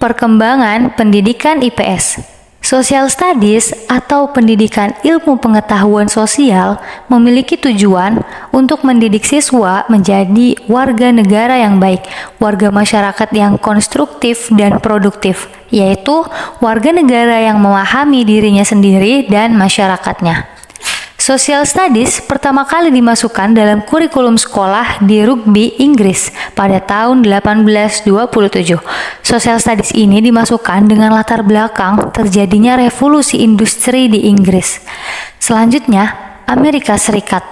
Perkembangan pendidikan IPS. Social Studies atau pendidikan ilmu pengetahuan sosial memiliki tujuan untuk mendidik siswa menjadi warga negara yang baik, warga masyarakat yang konstruktif dan produktif, yaitu warga negara yang memahami dirinya sendiri dan masyarakatnya. Social Studies pertama kali dimasukkan dalam kurikulum sekolah di Rugby, Inggris pada tahun 1827. Social Studies ini dimasukkan dengan latar belakang terjadinya revolusi industri di Inggris. Selanjutnya, Amerika Serikat.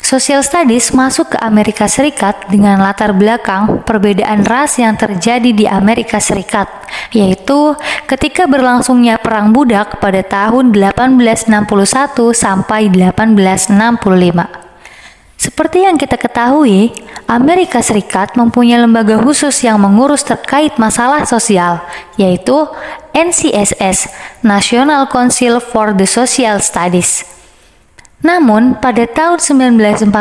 Social Studies masuk ke Amerika Serikat dengan latar belakang perbedaan ras yang terjadi di Amerika Serikat, yaitu ketika berlangsungnya Perang Budak pada tahun 1861 sampai 1865. Seperti yang kita ketahui, Amerika Serikat mempunyai lembaga khusus yang mengurus terkait masalah sosial, yaitu NCSS, National Council for the Social Studies. Namun, pada tahun 1940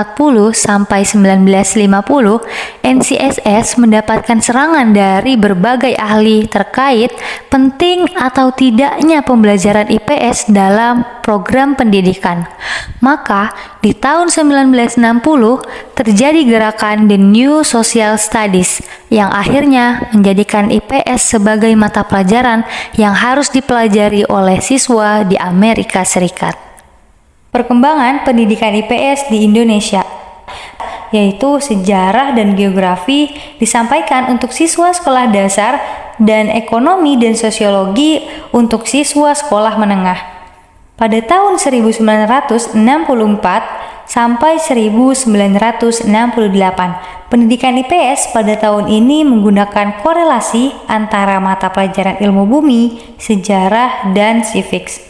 sampai 1950, NCSS mendapatkan serangan dari berbagai ahli terkait penting atau tidaknya pembelajaran IPS dalam program pendidikan. Maka, di tahun 1960 terjadi gerakan The New Social Studies yang akhirnya menjadikan IPS sebagai mata pelajaran yang harus dipelajari oleh siswa di Amerika Serikat. Perkembangan pendidikan IPS di Indonesia, yaitu sejarah dan geografi, disampaikan untuk siswa sekolah dasar dan ekonomi dan sosiologi untuk siswa sekolah menengah. Pada tahun 1964 sampai 1968, pendidikan IPS pada tahun ini menggunakan korelasi antara mata pelajaran ilmu bumi, sejarah, dan civics.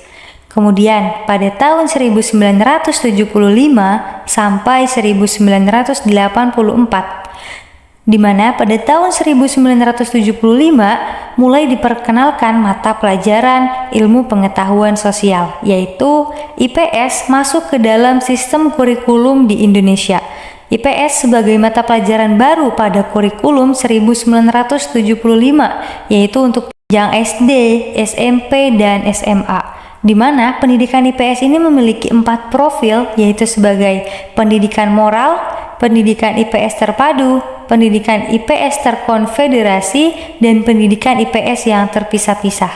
Kemudian, pada tahun 1975 sampai 1984, di mana pada tahun 1975 mulai diperkenalkan mata pelajaran ilmu pengetahuan sosial, yaitu IPS masuk ke dalam sistem kurikulum di Indonesia. IPS sebagai mata pelajaran baru pada kurikulum 1975, yaitu untuk jenjang SD, SMP, dan SMA. Di mana pendidikan IPS ini memiliki 4 profil, yaitu sebagai pendidikan moral, pendidikan IPS terpadu, pendidikan IPS terkonfederasi, dan pendidikan IPS yang terpisah-pisah.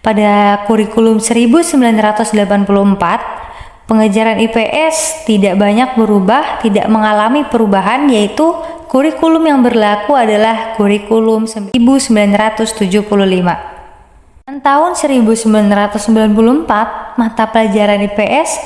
Pada kurikulum 1984, pengajaran IPS tidak banyak berubah, tidak mengalami perubahan, yaitu kurikulum yang berlaku adalah kurikulum 1975. Tahun 1994, mata pelajaran IPS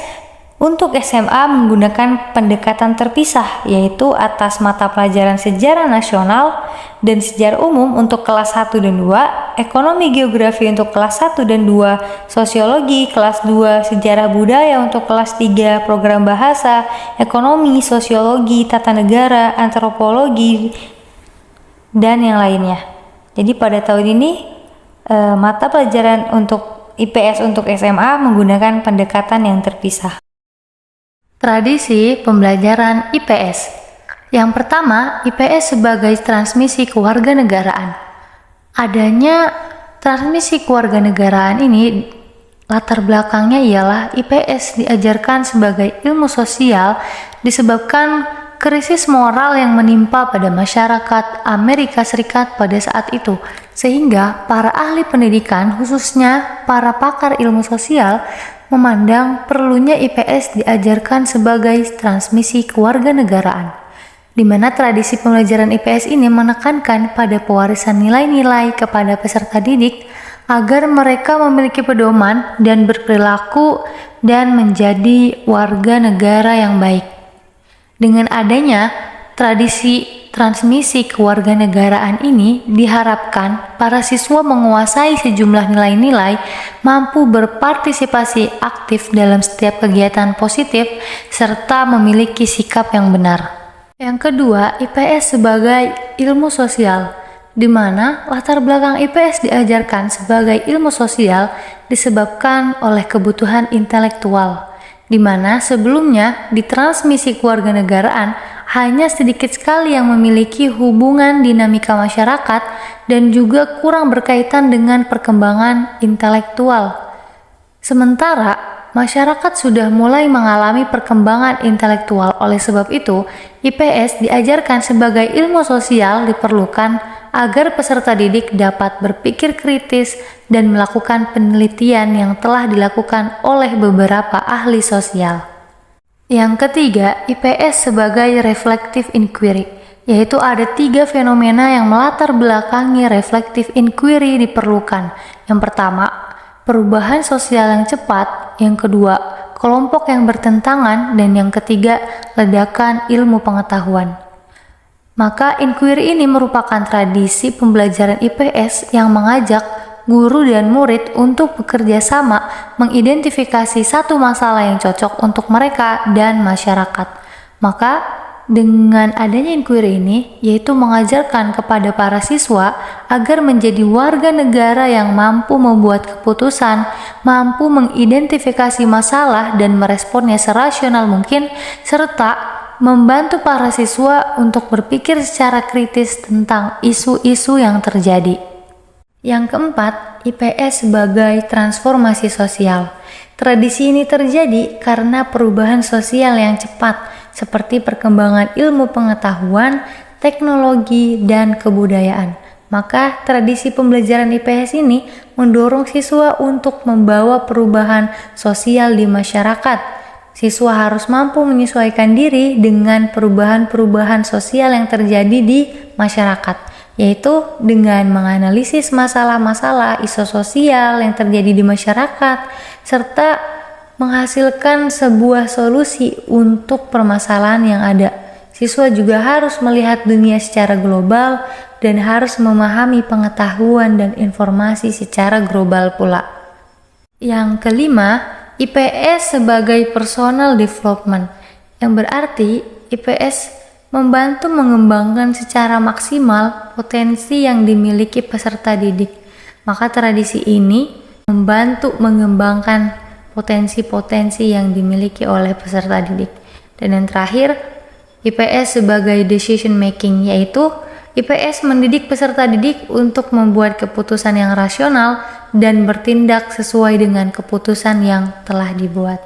untuk SMA menggunakan pendekatan terpisah, yaitu atas mata pelajaran sejarah nasional dan sejarah umum untuk kelas 1 dan 2, ekonomi geografi untuk kelas 1 dan 2, sosiologi kelas 2, sejarah budaya untuk kelas 3, program bahasa, ekonomi, sosiologi, tata negara, antropologi, dan yang lainnya. Jadi pada tahun ini mata pelajaran untuk IPS untuk SMA menggunakan pendekatan yang terpisah. Tradisi pembelajaran IPS. Yang pertama, IPS sebagai transmisi kewarganegaraan. Adanya transmisi kewarganegaraan ini latar belakangnya ialah IPS diajarkan sebagai ilmu sosial disebabkan krisis moral yang menimpa pada masyarakat Amerika Serikat pada saat itu, sehingga para ahli pendidikan, khususnya para pakar ilmu sosial, memandang perlunya IPS diajarkan sebagai transmisi kewarganegaraan, di mana tradisi pembelajaran IPS ini menekankan pada pewarisan nilai-nilai kepada peserta didik agar mereka memiliki pedoman dan berperilaku dan menjadi warga negara yang baik. Dengan adanya tradisi transmisi kewarganegaraan ini diharapkan para siswa menguasai sejumlah nilai-nilai, mampu berpartisipasi aktif dalam setiap kegiatan positif, serta memiliki sikap yang benar. Yang kedua, IPS sebagai ilmu sosial, di mana latar belakang IPS diajarkan sebagai ilmu sosial disebabkan oleh kebutuhan intelektual, di mana sebelumnya di transmisi kewarganegaraan hanya sedikit sekali yang memiliki hubungan dinamika masyarakat dan juga kurang berkaitan dengan perkembangan intelektual. Sementara masyarakat sudah mulai mengalami perkembangan intelektual, oleh sebab itu IPS diajarkan sebagai ilmu sosial diperlukan agar peserta didik dapat berpikir kritis dan melakukan penelitian yang telah dilakukan oleh beberapa ahli sosial. Yang ketiga, IPS sebagai reflective inquiry, yaitu ada 3 fenomena yang melatar belakangi reflective inquiry diperlukan. Yang pertama, perubahan sosial yang cepat. Yang kedua, kelompok yang bertentangan. Dan yang ketiga, ledakan ilmu pengetahuan. Maka inquiry ini merupakan tradisi pembelajaran IPS yang mengajak guru dan murid untuk bekerja sama mengidentifikasi satu masalah yang cocok untuk mereka dan masyarakat. Maka dengan adanya inquiry ini, yaitu mengajarkan kepada para siswa agar menjadi warga negara yang mampu membuat keputusan, mampu mengidentifikasi masalah dan meresponnya serasional mungkin, serta membantu para siswa untuk berpikir secara kritis tentang isu-isu yang terjadi. Yang keempat, IPS sebagai transformasi sosial. Tradisi ini terjadi karena perubahan sosial yang cepat, seperti perkembangan ilmu pengetahuan, teknologi, dan kebudayaan. Maka tradisi pembelajaran IPS ini mendorong siswa untuk membawa perubahan sosial di masyarakat. Siswa harus mampu menyesuaikan diri dengan perubahan-perubahan sosial yang terjadi di masyarakat, yaitu dengan menganalisis masalah-masalah isu sosial yang terjadi di masyarakat, serta menghasilkan sebuah solusi untuk permasalahan yang ada. Siswa juga harus melihat dunia secara global dan harus memahami pengetahuan dan informasi secara global pula. Yang kelima, IPS sebagai personal development, yang berarti IPS membantu mengembangkan secara maksimal potensi yang dimiliki peserta didik. Maka tradisi ini membantu mengembangkan potensi-potensi yang dimiliki oleh peserta didik. Dan yang terakhir, IPS sebagai decision making, yaitu IPS mendidik peserta didik untuk membuat keputusan yang rasional dan bertindak sesuai dengan keputusan yang telah dibuat.